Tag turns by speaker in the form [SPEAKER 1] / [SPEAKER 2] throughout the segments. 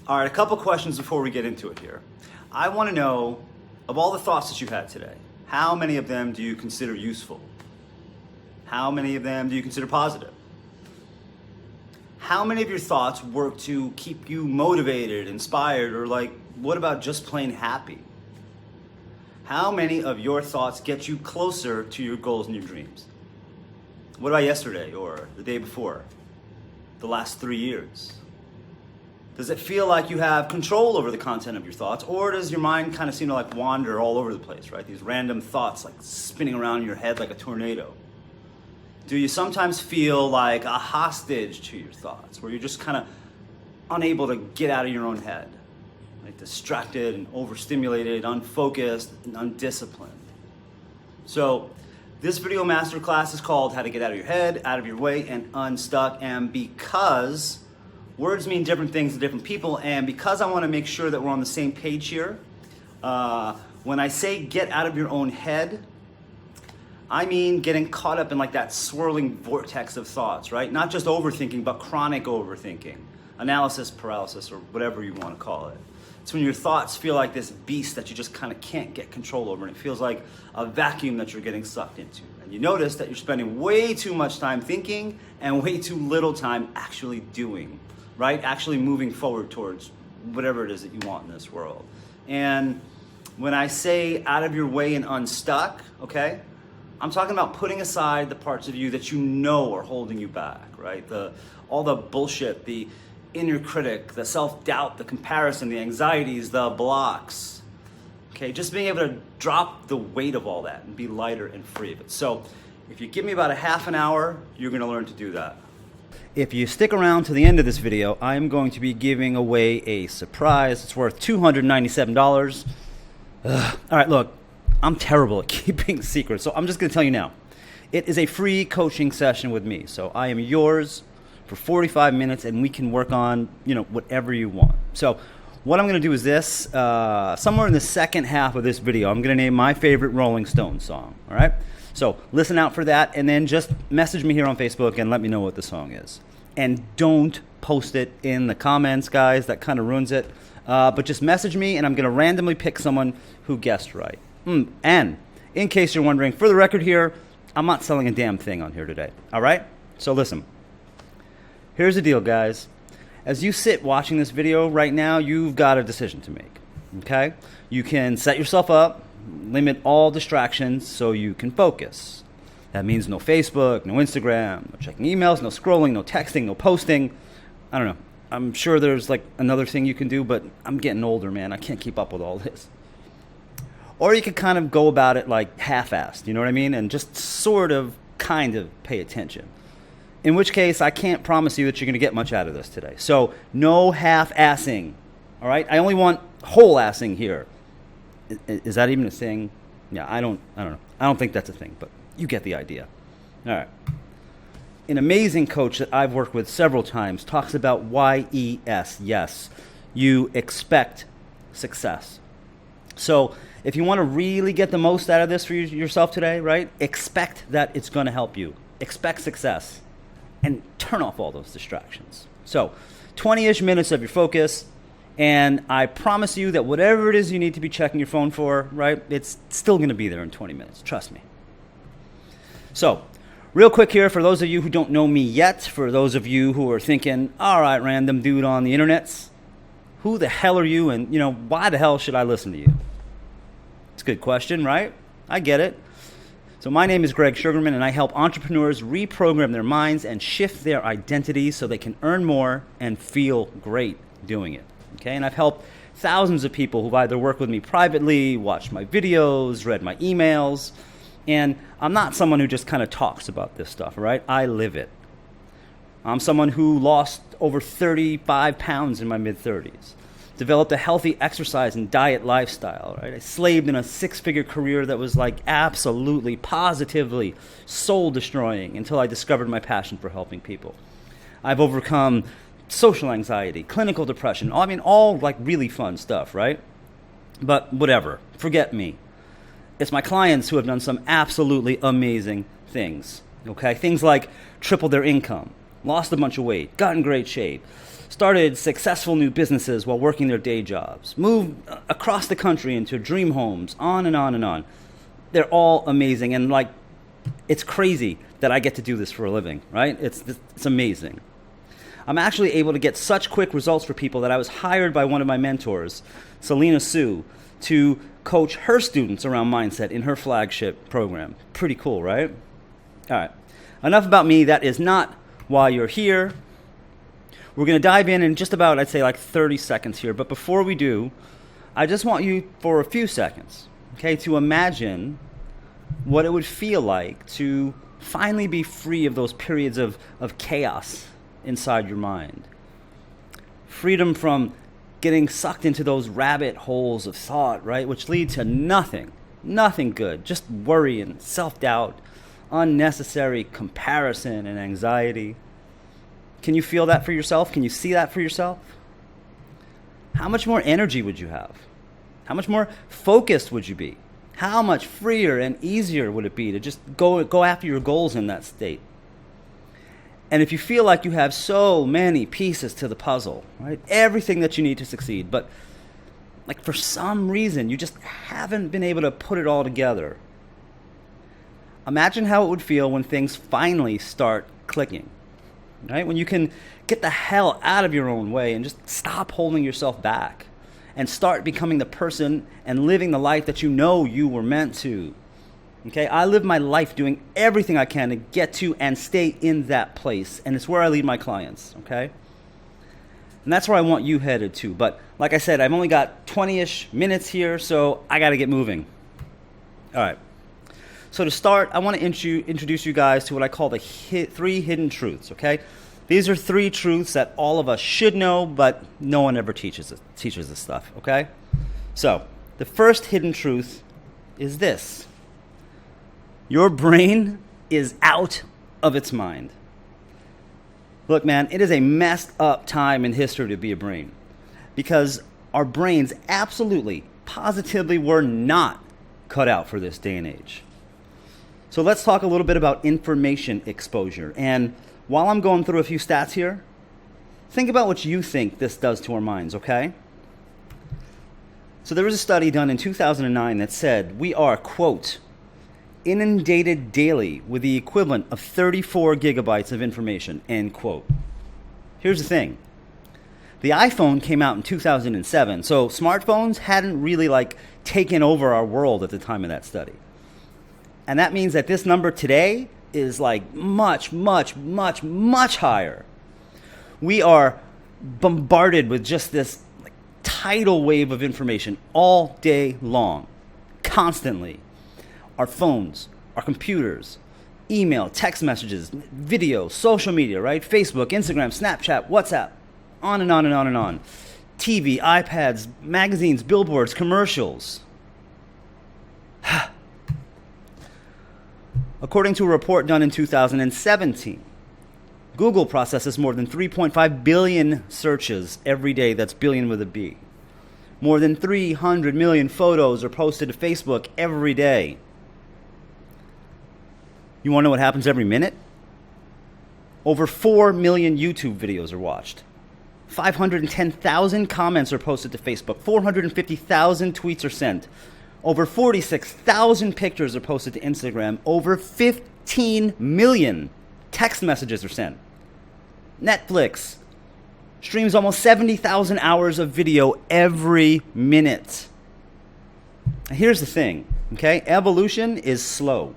[SPEAKER 1] All right, a couple questions before we get into it here. I want to know, of all the thoughts that you've had today, how many of them do you consider useful? How many of them do you consider positive? How many of your thoughts work to keep you motivated, inspired, or what about just plain happy? How many of your thoughts get you closer to your goals and your dreams? What about yesterday or the day before? The last 3 years? Does it feel like you have control over the content of your thoughts, or does your mind kind of seem to wander all over the place, right? These random thoughts spinning around in your head like a tornado. Do you sometimes feel like a hostage to your thoughts, where you're just kind of unable to get out of your own head, like distracted and overstimulated, unfocused, and undisciplined? So this video masterclass is called How to Get Out of Your Head, Out of Your Way, and Unstuck. And because words mean different things to different people, and because I want to make sure that we're on the same page here, when I say get out of your own head, I mean getting caught up in that swirling vortex of thoughts, right? Not just overthinking, but chronic overthinking, analysis paralysis, or whatever you want to call it. It's when your thoughts feel like this beast that you just kind of can't get control over, and it feels like a vacuum that you're getting sucked into. And you notice that you're spending way too much time thinking and way too little time actually doing, right? Actually moving forward towards whatever it is that you want in this world. And when I say out of your way and unstuck, okay, I'm talking about putting aside the parts of you that you know are holding you back, right? All the bullshit, the inner critic, the self-doubt, the comparison, the anxieties, the blocks. Okay, just being able to drop the weight of all that and be lighter and free of it. So if you give me about a half an hour, you're going to learn to do that. If you stick around to the end of this video, I'm going to be giving away a surprise. It's worth $297. All right, look, I'm terrible at keeping secrets, so I'm just going to tell you now. It is a free coaching session with me, so I am yours for 45 minutes, and we can work on, whatever you want. So what I'm going to do is this. Somewhere in the second half of this video, I'm going to name my favorite Rolling Stones song, all right? So listen out for that, and then just message me here on Facebook and let me know what the song is. And don't post it in the comments, guys. That kind of ruins it. But just message me, and I'm going to randomly pick someone who guessed right. And in case you're wondering, for the record here, I'm not selling a damn thing on here today, all right? So listen. Here's the deal, guys. As you sit watching this video right now, you've got a decision to make, okay? You can set yourself up, limit all distractions so you can focus. That means no Facebook, no Instagram, no checking emails, no scrolling, no texting, no posting. I don't know. I'm sure there's another thing you can do, but I'm getting older, man. I can't keep up with all this. Or you could kind of go about it half-assed, you know what I mean? And just kind of pay attention. In which case, I can't promise you that you're going to get much out of this today. So no half-assing, all right? I only want whole-assing here. Is that even a thing? Yeah, I don't know. I don't think that's a thing, but you get the idea. All right. An amazing coach that I've worked with several times talks about YES. Yes, you expect success. So if you want to really get the most out of this for yourself today, right, expect that it's going to help you. Expect success and turn off all those distractions. So 20-ish minutes of your focus, and I promise you that whatever it is you need to be checking your phone for, right, it's still going to be there in 20 minutes. Trust me. So real quick here, for those of you who don't know me yet, for those of you who are thinking, all right, random dude on the internets, who the hell are you, and, why the hell should I listen to you? It's a good question, right? I get it. So my name is Gregg Sugerman, and I help entrepreneurs reprogram their minds and shift their identities so they can earn more and feel great doing it. Okay, and I've helped thousands of people who've either worked with me privately, watched my videos, read my emails, and I'm not someone who just kind of talks about this stuff, right? I live it. I'm someone who lost over 35 pounds in my mid-30s, developed a healthy exercise and diet lifestyle, right? I slaved in a six-figure career that was absolutely, positively soul-destroying until I discovered my passion for helping people. I've overcome social anxiety, clinical depression, all really fun stuff, right? But whatever, forget me. It's my clients who have done some absolutely amazing things, okay? Things like tripled their income, lost a bunch of weight, got in great shape, started successful new businesses while working their day jobs, moved across the country into dream homes, on and on and on. They're all amazing, and like, it's crazy that I get to do this for a living, right? It's amazing. I'm actually able to get such quick results for people that I was hired by one of my mentors, Selena Sue, to coach her students around mindset in her flagship program. Pretty cool, right? All right. Enough about me. That is not why you're here. We're going to dive in just about, I'd say, like 30 seconds here. But before we do, I just want you for a few seconds, okay, to imagine what it would feel like to finally be free of those periods of chaos inside your mind. Freedom from getting sucked into those rabbit holes of thought, right, which lead to nothing good, just worry and self-doubt, unnecessary comparison and anxiety. Can you feel that for yourself? Can you see that for yourself? How much more energy would you have? How much more focused would you be? How much freer and easier would it be to just go after your goals in that state? And if you feel like you have so many pieces to the puzzle, right? Everything that you need to succeed, but like for some reason you just haven't been able to put it all together. Imagine how it would feel when things finally start clicking, right? When you can get the hell out of your own way and just stop holding yourself back and start becoming the person and living the life that you know you were meant to. Okay, I live my life doing everything I can to get to and stay in that place. And it's where I lead my clients, okay? And that's where I want you headed to. But like I said, I've only got 20-ish minutes here, so I got to get moving. All right. So to start, I want to introduce you guys to what I call the 3 hidden truths, okay? These are 3 truths that all of us should know, but no one ever teaches this stuff, okay? So the first hidden truth is this. Your brain is out of its mind. Look, man, it is a messed up time in history to be a brain because our brains absolutely, positively were not cut out for this day and age. So let's talk a little bit about information exposure. And while I'm going through a few stats here, think about what you think this does to our minds, okay? So there was a study done in 2009 that said we are, quote, inundated daily with the equivalent of 34 gigabytes of information, end quote. Here's the thing. The iPhone came out in 2007, so smartphones hadn't really taken over our world at the time of that study. And that means that this number today is much, much, much, much higher. We are bombarded with just this tidal wave of information all day long, constantly. Our phones, our computers, email, text messages, video, social media, right? Facebook, Instagram, Snapchat, WhatsApp, on and on and on and on. TV, iPads, magazines, billboards, commercials. According to a report done in 2017, Google processes more than 3.5 billion searches every day. That's billion with a B. More than 300 million photos are posted to Facebook every day. You want to know what happens every minute? Over 4 million YouTube videos are watched. 510,000 comments are posted to Facebook. 450,000 tweets are sent. Over 46,000 pictures are posted to Instagram. Over 15 million text messages are sent. Netflix streams almost 70,000 hours of video every minute. Here's the thing, okay? Evolution is slow.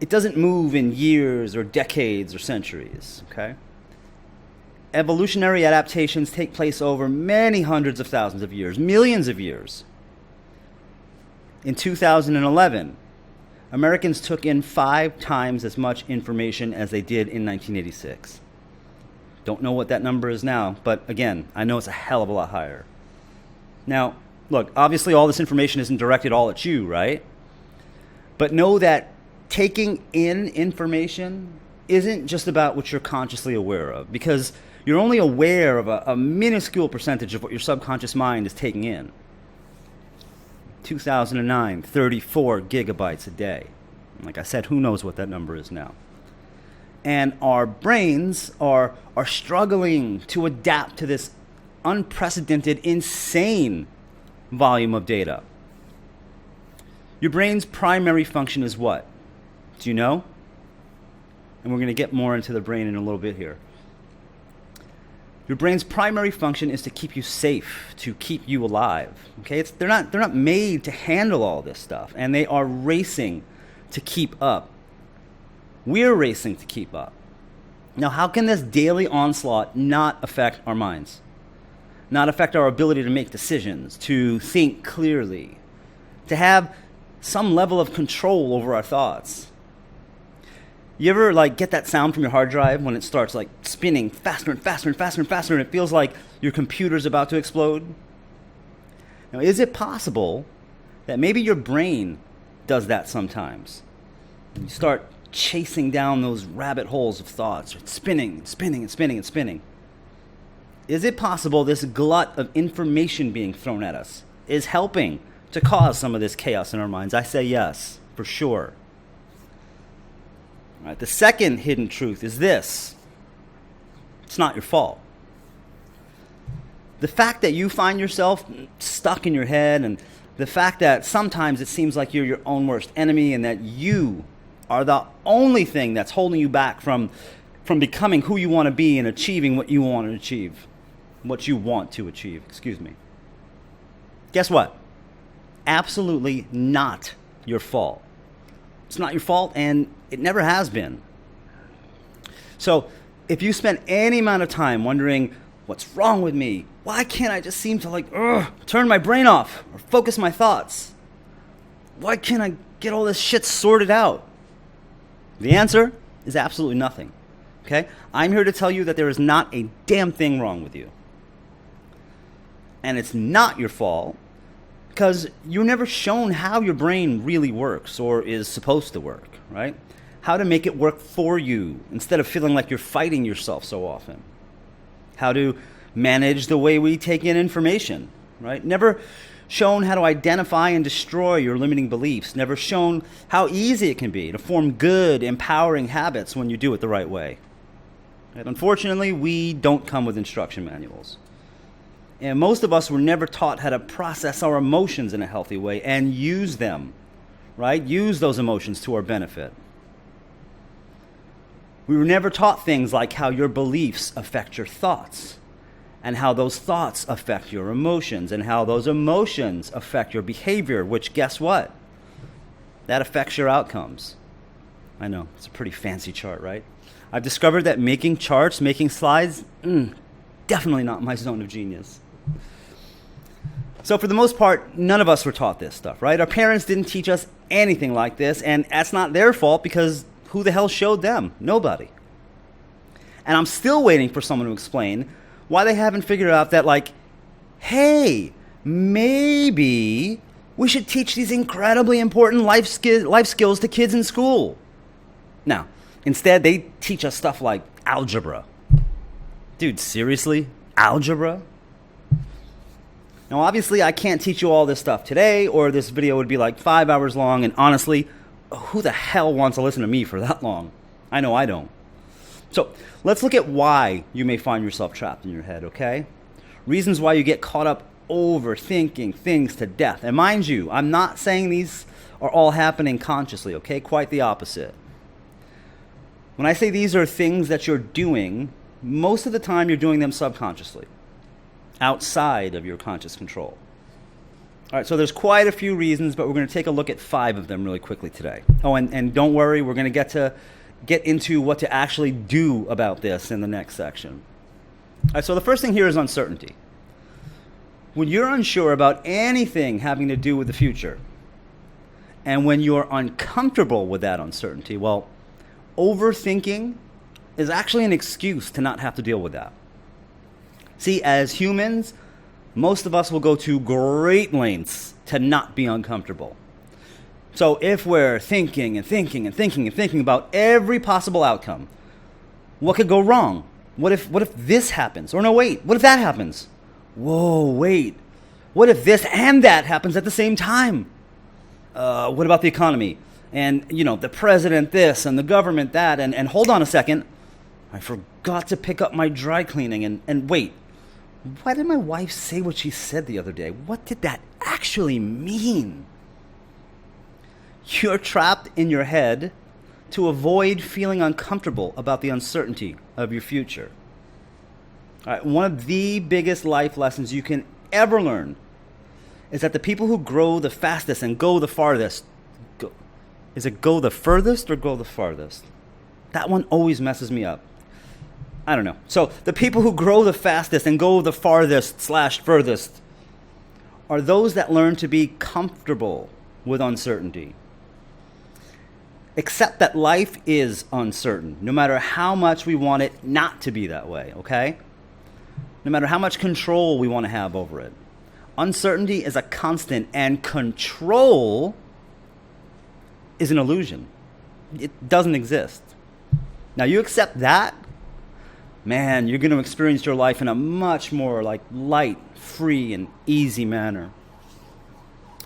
[SPEAKER 1] It doesn't move in years or decades or centuries, okay? Evolutionary adaptations take place over many hundreds of thousands of years, millions of years. In 2011, Americans took in 5 times as much information as they did in 1986. Don't know what that number is now, but again, I know it's a hell of a lot higher. Now, look, obviously all this information isn't directed all at you, right? But know that taking in information isn't just about what you're consciously aware of, because you're only aware of a minuscule percentage of what your subconscious mind is taking in. 2009, 34 gigabytes a day. Like I said, who knows what that number is now? And our brains are struggling to adapt to this unprecedented, insane volume of data. Your brain's primary function is what? Do you know? And we're going to get more into the brain in a little bit here. Your brain's primary function is to keep you safe, to keep you alive. Okay, they're not made to handle all this stuff, and they are racing to keep up. We're racing to keep up. Now, how can this daily onslaught not affect our minds? Not affect our ability to make decisions, to think clearly, to have some level of control over our thoughts? You ever get that sound from your hard drive when it starts spinning faster and faster and faster and faster, and it feels like your computer's about to explode? Now, is it possible that maybe your brain does that sometimes? And you start chasing down those rabbit holes of thoughts, spinning, spinning, and spinning, and spinning. Is it possible this glut of information being thrown at us is helping to cause some of this chaos in our minds? I say yes, for sure. All right, the second hidden truth is this: it's not your fault. The fact that you find yourself stuck in your head, and the fact that sometimes it seems like you're your own worst enemy, and that you are the only thing that's holding you back from becoming who you want to be and achieving what you want to achieve. Guess what? Absolutely not your fault. It's not your fault, and it never has been. So if you spend any amount of time wondering, what's wrong with me? Why can't I just seem to turn my brain off or focus my thoughts? Why can't I get all this shit sorted out? The answer is absolutely nothing. Okay? I'm here to tell you that there is not a damn thing wrong with you. And it's not your fault because you're never shown how your brain really works or is supposed to work, right? How to make it work for you instead of feeling like you're fighting yourself so often. How to manage the way we take in information, right? Never shown how to identify and destroy your limiting beliefs. Never shown how easy it can be to form good, empowering habits when you do it the right way. And unfortunately, we don't come with instruction manuals. And most of us were never taught how to process our emotions in a healthy way and use them, right? Use those emotions to our benefit. We were never taught things like how your beliefs affect your thoughts, and how those thoughts affect your emotions, and how those emotions affect your behavior, which, guess what? That affects your outcomes. I know, it's a pretty fancy chart, right? I've discovered that making charts, making slides, definitely not my zone of genius. So for the most part, none of us were taught this stuff, right? Our parents didn't teach us anything like this, and that's not their fault because who the hell showed them? Nobody. And I'm still waiting for someone to explain why they haven't figured out that, hey, maybe we should teach these incredibly important life skills to kids in school. Now, instead, they teach us stuff like algebra. Dude, seriously? Algebra? Now, obviously, I can't teach you all this stuff today, or this video would be 5 hours long, and honestly, who the hell wants to listen to me for that long? I know I don't. So let's look at why you may find yourself trapped in your head, okay? Reasons why you get caught up overthinking things to death. And mind you, I'm not saying these are all happening consciously, okay? Quite the opposite. When I say these are things that you're doing, most of the time you're doing them subconsciously, outside of your conscious control. All right, so there's quite a few reasons, but we're going to take a look at 5 of them really quickly today. Oh, and don't worry, we're going to get into what to actually do about this in the next section. All right, so the first thing here is uncertainty. When you're unsure about anything having to do with the future, and when you're uncomfortable with that uncertainty, well, overthinking is actually an excuse to not have to deal with that. See, as humans, most of us will go to great lengths to not be uncomfortable. So if we're thinking and thinking and thinking and thinking about every possible outcome, what could go wrong? What if this happens? Or no, wait, what if that happens? Whoa, wait, what if this and that happens at the same time? What about the economy? And, the president this and the government that. And hold on a second. I forgot to pick up my dry cleaning. And wait, why did my wife say what she said the other day? What did that actually mean? You're trapped in your head to avoid feeling uncomfortable about the uncertainty of your future. All right, one of the biggest life lessons you can ever learn is that the people who grow the fastest and go the farthest, is it go the furthest or go the farthest? That one always messes me up. I don't know. So the people who grow the fastest and go the farthest/furthest are those that learn to be comfortable with uncertainty. Accept that life is uncertain, no matter how much we want it not to be that way, okay? No matter how much control we want to have over it. Uncertainty is a constant, and control is an illusion. It doesn't exist. Now, you accept that, man, you're going to experience your life in a much more light, free, and easy manner.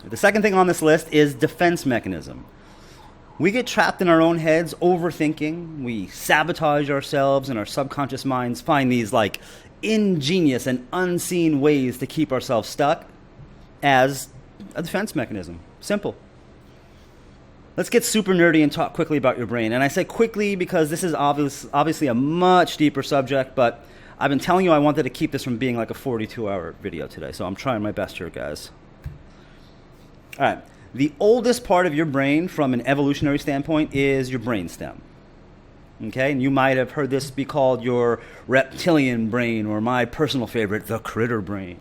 [SPEAKER 1] The second thing on this list is defense mechanism. We get trapped in our own heads, overthinking. We sabotage ourselves, and our subconscious minds find these ingenious and unseen ways to keep ourselves stuck as a defense mechanism. Simple. Let's get super nerdy and talk quickly about your brain. And I say quickly because this is obviously a much deeper subject, but I've been telling you I wanted to keep this from being like a 42-hour video today, so I'm trying my best here, guys. All right. The oldest part of your brain from an evolutionary standpoint is your brainstem. Okay, and you might have heard this be called your reptilian brain, or my personal favorite, the critter brain.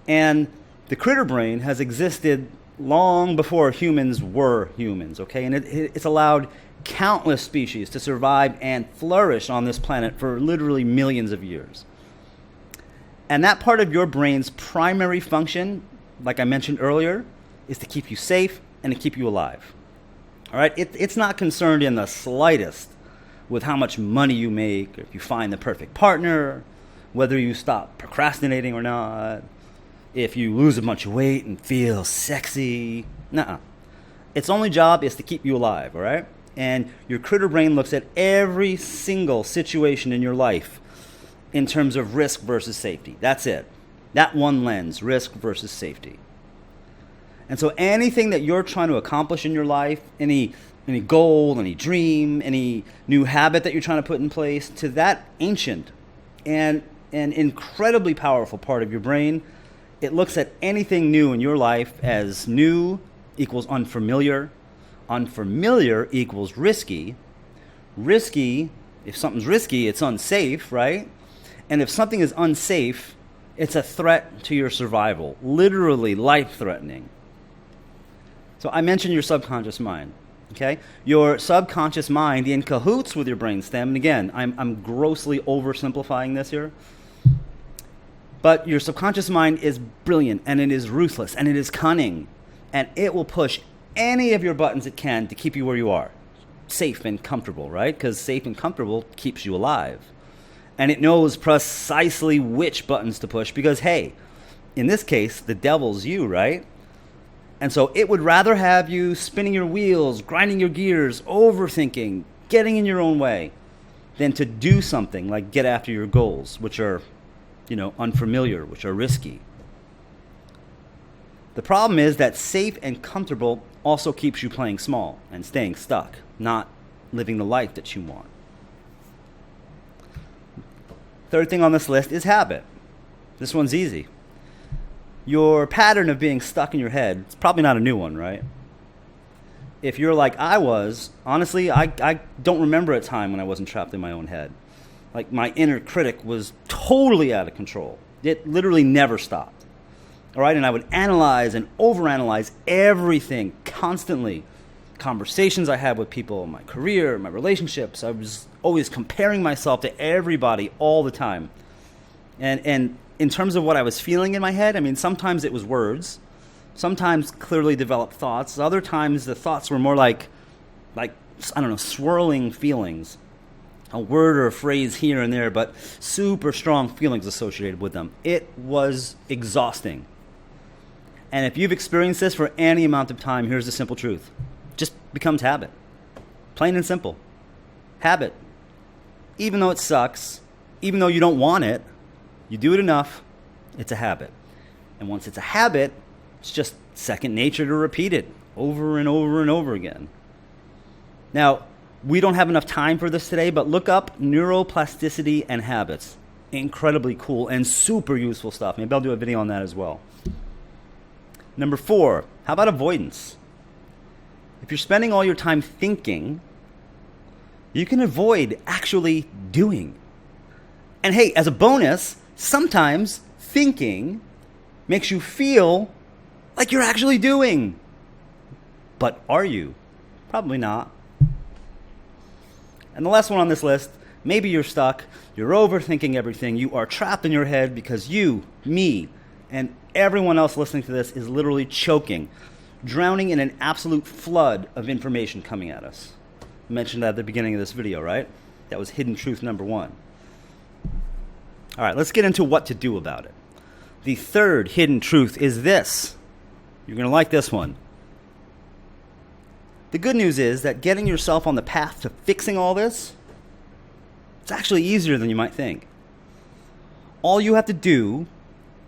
[SPEAKER 1] And the critter brain has existed long before humans were humans, okay? And it's allowed countless species to survive and flourish on this planet for literally millions of years. And that part of your brain's primary function, like I mentioned earlier, is to keep you safe and to keep you alive. All right? It's not concerned in the slightest with how much money you make, or if you find the perfect partner, whether you stop procrastinating or not, if you lose a bunch of weight and feel sexy. Nuh-uh. Its only job is to keep you alive, all right? And your critter brain looks at every single situation in your life in terms of risk versus safety. That's it. That one lens, risk versus safety. And so anything that you're trying to accomplish in your life, any goal, any dream, any new habit that you're trying to put in place, to that ancient and an incredibly powerful part of your brain, it looks at anything new in your life as new equals unfamiliar. Unfamiliar equals risky. Risky, if something's risky, it's unsafe, right? And if something is unsafe, it's a threat to your survival, literally life-threatening. So I mentioned your subconscious mind, okay? Your subconscious mind in cahoots with your brainstem, and again, I'm grossly oversimplifying this here, but your subconscious mind is brilliant, and it is ruthless, and it is cunning, and it will push any of your buttons it can to keep you where you are, safe and comfortable, right? Because safe and comfortable keeps you alive. And it knows precisely which buttons to push because, hey, in this case, the devil's you, right? And so it would rather have you spinning your wheels, grinding your gears, overthinking, getting in your own way, than to do something like get after your goals, which are, unfamiliar, which are risky. The problem is that safe and comfortable also keeps you playing small and staying stuck, not living the life that you want. Third thing on this list is habit. This one's easy. Your pattern of being stuck in your head, it's probably not a new one, right? If you're like I was, honestly, I don't remember a time when I wasn't trapped in my own head. Like my inner critic was totally out of control. It literally never stopped. All right, and I would analyze and overanalyze everything constantly. Conversations I had with people, my career, my relationships. I was always comparing myself to everybody all the time. And in terms of what I was feeling in my head, sometimes it was words, sometimes clearly developed thoughts. Other times the thoughts were more like swirling feelings. A word or a phrase here and there, but super strong feelings associated with them. It was exhausting. And if you've experienced this for any amount of time, here's the simple truth. just becomes habit. Plain and simple. Habit. Even though it sucks, even though you don't want it, you do it enough, it's a habit. And once it's a habit, it's just second nature to repeat it over and over and over again. Now, we don't have enough time for this today, but look up neuroplasticity and habits. Incredibly cool and super useful stuff. Maybe I'll do a video on that as well. Number 4, how about avoidance? If you're spending all your time thinking, you can avoid actually doing. And hey, as a bonus, sometimes thinking makes you feel like you're actually doing. But are you? Probably not. And the last one on this list, maybe you're stuck, you're overthinking everything, you are trapped in your head because you, me, and everyone else listening to this is literally choking, drowning in an absolute flood of information coming at us. I mentioned that at the beginning of this video, right? That was hidden truth number 1. All right, let's get into what to do about it. The third hidden truth is this. You're going to like this one. The good news is that getting yourself on the path to fixing all this, it's actually easier than you might think. All you have to do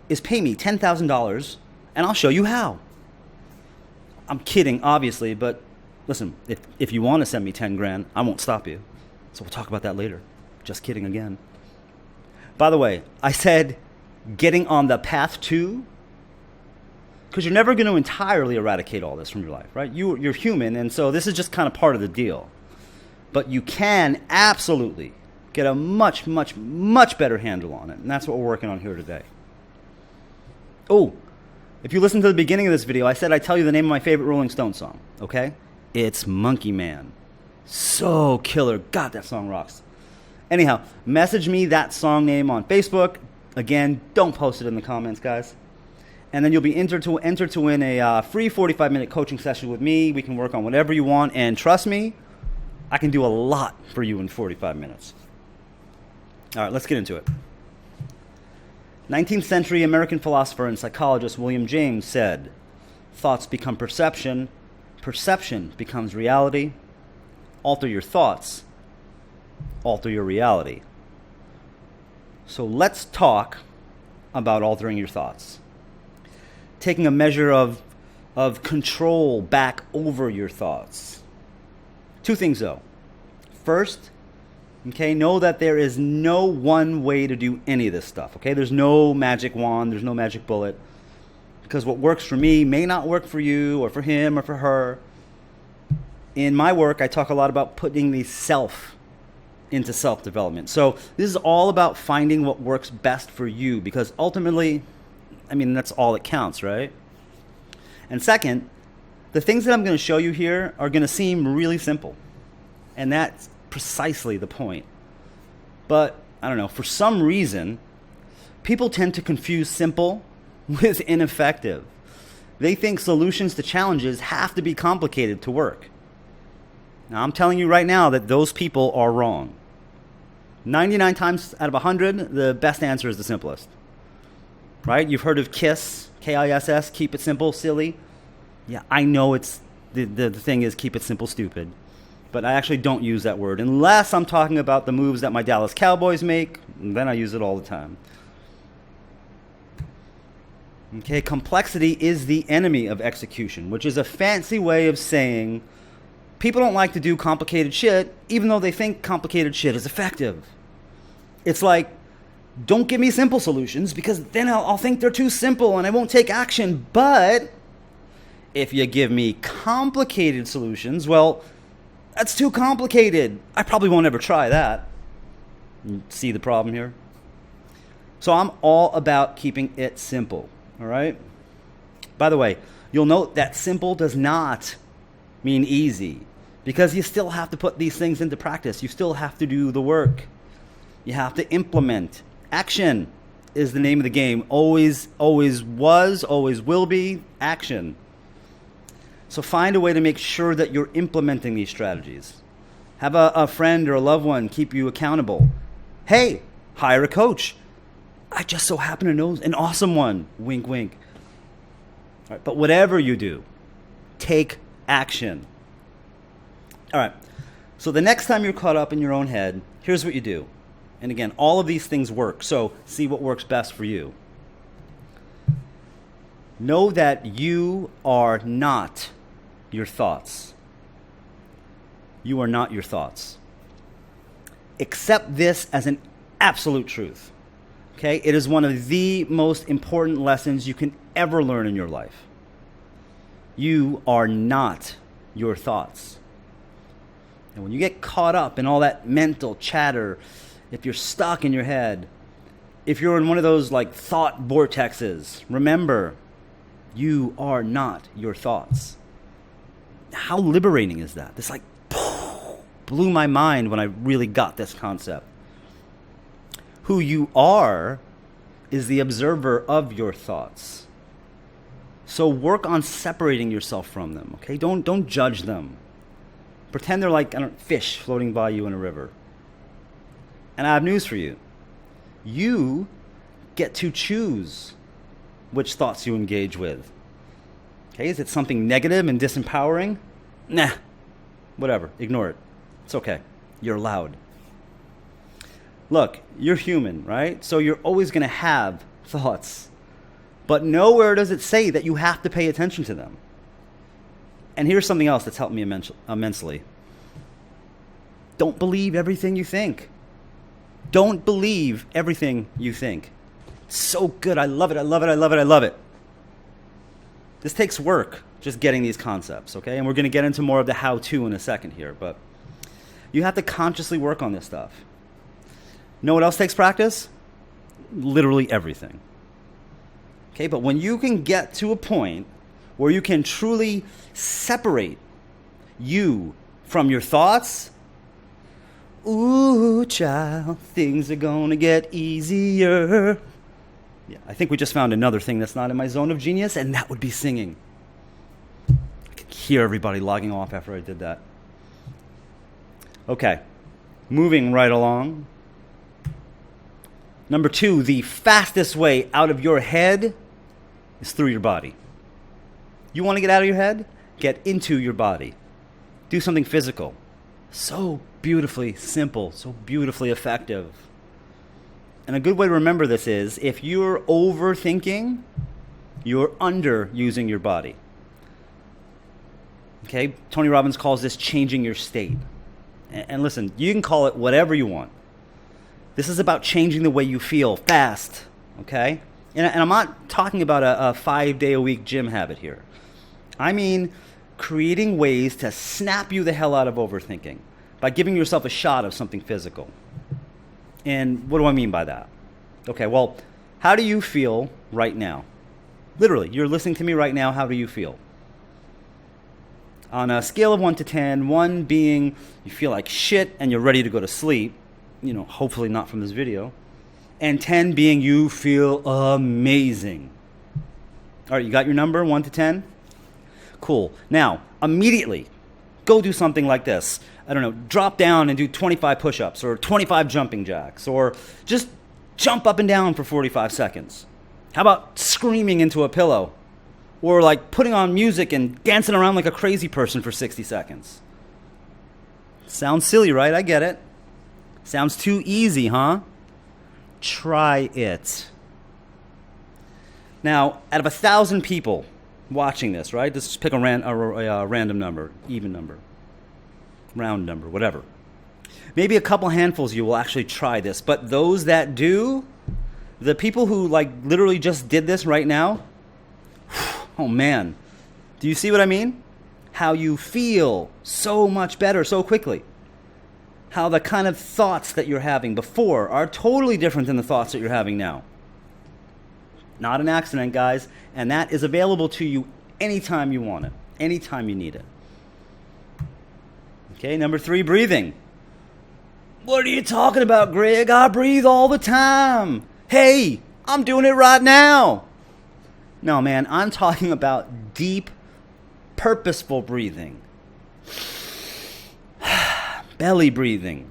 [SPEAKER 1] is pay me $10,000 and I'll show you how. I'm kidding, obviously, but listen, if you want to send me 10 grand, I won't stop you. So we'll talk about that later. Just kidding again. By the way, I said getting on the path to, because you're never going to entirely eradicate all this from your life, right? You're human, and so this is just kind of part of the deal. But you can absolutely get a much, much, much better handle on it, and that's what we're working on here today. Oh, if you listen to the beginning of this video, I said I'd tell you the name of my favorite Rolling Stones song, okay? It's Monkey Man. So killer. God, that song rocks. Anyhow, message me that song name on Facebook. Again, don't post it in the comments, guys. And then you'll be entered to win a free 45-minute coaching session with me. We can work on whatever you want. And trust me, I can do a lot for you in 45 minutes. All right, let's get into it. 19th century American philosopher and psychologist William James said, "Thoughts become perception. Perception becomes reality. Alter your thoughts. Alter your reality." So let's talk about altering your thoughts. Taking a measure of control back over your thoughts. 2 things though. First, okay, know that there is no one way to do any of this stuff, okay? There's no magic wand, there's no magic bullet. Because what works for me may not work for you or for him or for her. In my work, I talk a lot about putting the self into self-development. So this is all about finding what works best for you, because ultimately, I mean, that's all that counts, right? And second, the things that I'm going to show you here are going to seem really simple. And that's precisely the point. But, I don't know, for some reason, people tend to confuse simple with ineffective. They think solutions to challenges have to be complicated to work. Now, I'm telling you right now that those people are wrong. 99 times out of 100, the best answer is the simplest. Right? You've heard of KISS, K-I-S-S, keep it simple, silly. Yeah, I know it's the thing is keep it simple, stupid. But I actually don't use that word unless I'm talking about the moves that my Dallas Cowboys make. And then I use it all the time. Okay, complexity is the enemy of execution, which is a fancy way of saying people don't like to do complicated shit, even though they think complicated shit is effective. It's like, don't give me simple solutions because then I'll think they're too simple and I won't take action. But if you give me complicated solutions, well, that's too complicated. I probably won't ever try that. See the problem here? So I'm all about keeping it simple, all right? By the way, you'll note that simple does not mean easy, because you still have to put these things into practice. You still have to do the work. You have to implement. Action is the name of the game. Always, always was, always will be. Action. So find a way to make sure that you're implementing these strategies. Have a friend or a loved one keep you accountable. Hey, hire a coach. I just so happen to know an awesome one. Wink, wink. All right, but whatever you do, take action. All right. So the next time you're caught up in your own head, here's what you do. And again, all of these things work. So see what works best for you. Know that you are not your thoughts. You are not your thoughts. Accept this as an absolute truth. Okay? It is one of the most important lessons you can ever learn in your life. You are not your thoughts. And when you get caught up in all that mental chatter, if you're stuck in your head, if you're in one of those like thought vortexes, remember, you are not your thoughts. How liberating is that? This like blew my mind when I really got this concept. Who you are is the observer of your thoughts. So work on separating yourself from them, okay? Don't judge them. Pretend they're like fish floating by you in a river. And I have news for you. You get to choose which thoughts you engage with. Okay, is it something negative and disempowering? Nah, whatever, ignore it. It's okay, you're allowed. Look, you're human, right? So you're always gonna have thoughts. But nowhere does it say that you have to pay attention to them. And here's something else that's helped me immensely. Don't believe everything you think. Don't believe everything you think. It's so good. I love it. I love it. I love it. I love it. This takes work, just getting these concepts, okay? And we're going to get into more of the how-to in a second here, but you have to consciously work on this stuff. Know what else takes practice? Literally everything. Okay, but when you can get to a point where you can truly separate you from your thoughts, ooh, child, things are gonna get easier. Yeah, I think we just found another thing that's not in my zone of genius, and that would be singing. I could hear everybody logging off after I did that. Okay, moving right along. Number 2, the fastest way out of your head is through your body. You want to get out of your head? Get into your body. Do something physical. So beautifully simple, so beautifully effective. And a good way to remember this is, if you're overthinking, you're underusing your body. Okay? Tony Robbins calls this changing your state. And listen, you can call it whatever you want. This is about changing the way you feel fast, okay? And I'm not talking about a 5-day-a-week gym habit here. I mean creating ways to snap you the hell out of overthinking by giving yourself a shot of something physical. And what do I mean by that? Okay, well, how do you feel right now? Literally, you're listening to me right now, how do you feel? On a scale of 1 to 10, 1 being you feel like shit and you're ready to go to sleep, you know, hopefully not from this video, and 10 being you feel amazing. All right, you got your number, 1 to 10? Cool. Now, immediately, go do something like this. I don't know, drop down and do 25 push-ups or 25 jumping jacks, or just jump up and down for 45 seconds. How about screaming into a pillow? Or like putting on music and dancing around like a crazy person for 60 seconds. Sounds silly, right? I get it. Sounds too easy, huh? Try it. Now, out of 1,000 people watching this, right? Let's just pick a random number, even number, round number, whatever. Maybe a couple handfuls of you will actually try this, but those that do, the people who like literally just did this right now, oh man, do you see what I mean? How you feel so much better so quickly. How the kind of thoughts that you're having before are totally different than the thoughts that you're having now. Not an accident, guys, and that is available to you anytime you want it, anytime you need it. Okay, number 3, breathing. What are you talking about, Greg? I breathe all the time. Hey, I'm doing it right now. No, man, I'm talking about deep, purposeful breathing. Belly breathing.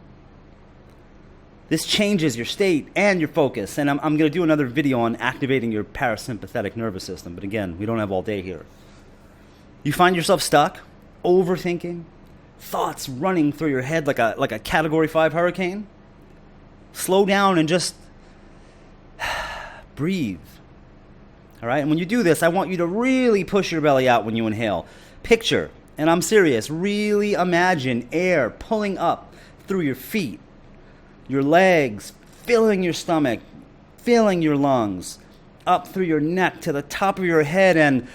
[SPEAKER 1] This changes your state and your focus, and I'm going to do another video on activating your parasympathetic nervous system, but again, we don't have all day here. You find yourself stuck, overthinking, thoughts running through your head like a Category 5 hurricane, slow down and just breathe. All right? And when you do this, I want you to really push your belly out when you inhale. Picture, and I'm serious, really imagine air pulling up through your feet, your legs, filling your stomach, filling your lungs, up through your neck to the top of your head, and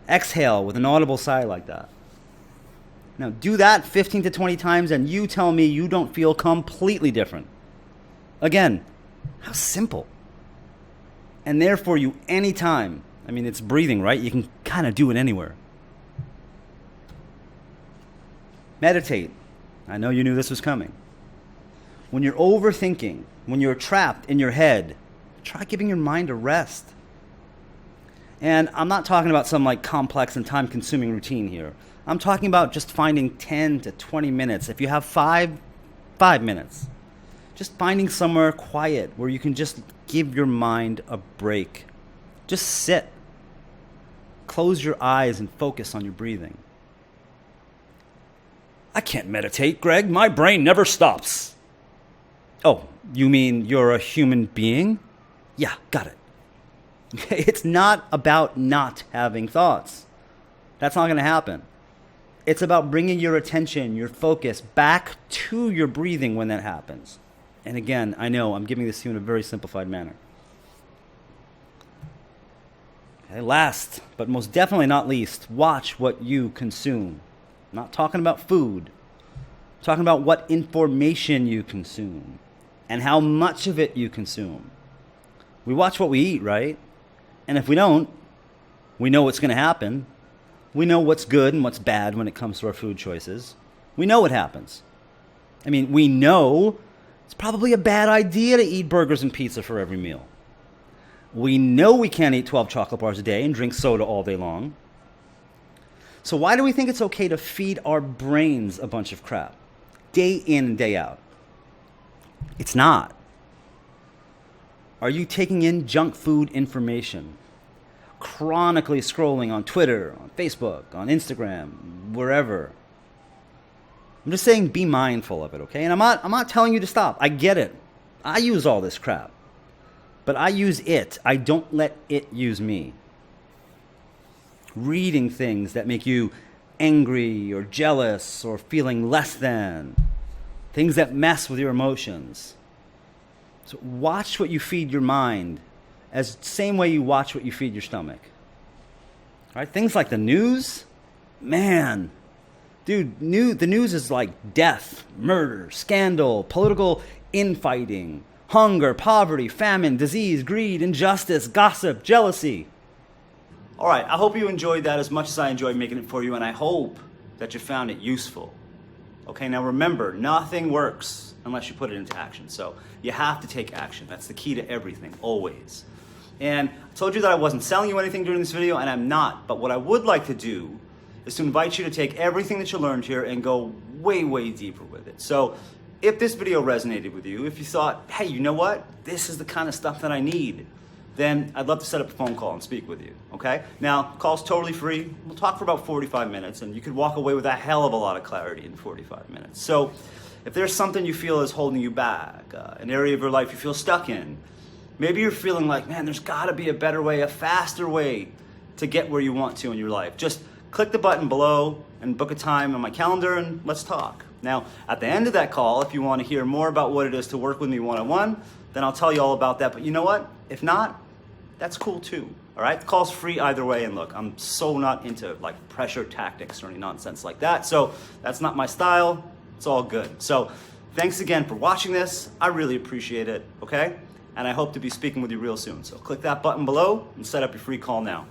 [SPEAKER 1] exhale with an audible sigh like that. Now do that 15 to 20 times and you tell me you don't feel completely different. Again, how simple. And therefore you anytime, I mean it's breathing, right? You can kind of do it anywhere. Meditate. I know you knew this was coming. When you're overthinking, when you're trapped in your head, try giving your mind a rest. And I'm not talking about some like complex and time-consuming routine here. I'm talking about just finding 10 to 20 minutes. If you have 5 minutes, just finding somewhere quiet where you can just give your mind a break. Just sit. Close your eyes and focus on your breathing. I can't meditate, Greg. My brain never stops. Oh, you mean you're a human being? Yeah, got it. Okay, it's not about not having thoughts. That's not going to happen. It's about bringing your attention, your focus back to your breathing when that happens. And again, I know I'm giving this to you in a very simplified manner. Okay, last, but most definitely not least, watch what you consume. I'm not talking about food. I'm talking about what information you consume and how much of it you consume. We watch what we eat, right? And if we don't, we know what's going to happen. We know what's good and what's bad when it comes to our food choices. We know what happens. I mean, we know it's probably a bad idea to eat burgers and pizza for every meal. We know we can't eat 12 chocolate bars a day and drink soda all day long. So why do we think it's okay to feed our brains a bunch of crap, day in and day out? It's not. Are you taking in junk food information? Chronically scrolling on Twitter, on Facebook, on Instagram, wherever. I'm just saying be mindful of it, okay? And I'm not telling you to stop. I get it. I use all this crap. But I use it. I don't let it use me. Reading things that make you angry or jealous or feeling less than. Things that mess with your emotions. So watch what you feed your mind as the same way you watch what you feed your stomach. All right? Things like the news, man, dude, the news is like death, murder, scandal, political infighting, hunger, poverty, famine, disease, greed, injustice, gossip, jealousy. All right, I hope you enjoyed that as much as I enjoyed making it for you, and I hope that you found it useful. Okay, now remember, nothing works unless you put it into action. So you have to take action. That's the key to everything, always. And I told you that I wasn't selling you anything during this video, and I'm not. But what I would like to do is to invite you to take everything that you learned here and go way, way deeper with it. So if this video resonated with you, if you thought, hey, you know what? This is the kind of stuff that I need, then I'd love to set up a phone call and speak with you, okay? Now, call's totally free. We'll talk for about 45 minutes, and you could walk away with a hell of a lot of clarity in 45 minutes. So if there's something you feel is holding you back, an area of your life you feel stuck in, maybe you're feeling like, man, there's gotta be a better way, a faster way to get where you want to in your life. Just click the button below and book a time on my calendar and let's talk. Now, at the end of that call, if you want to hear more about what it is to work with me one-on-one, then I'll tell you all about that. But you know what? If not, that's cool too. All right? The call's free either way. And look, I'm so not into like pressure tactics or any nonsense like that. So that's not my style. It's all good. So thanks again for watching this. I really appreciate it. Okay? And I hope to be speaking with you real soon. So click that button below and set up your free call now.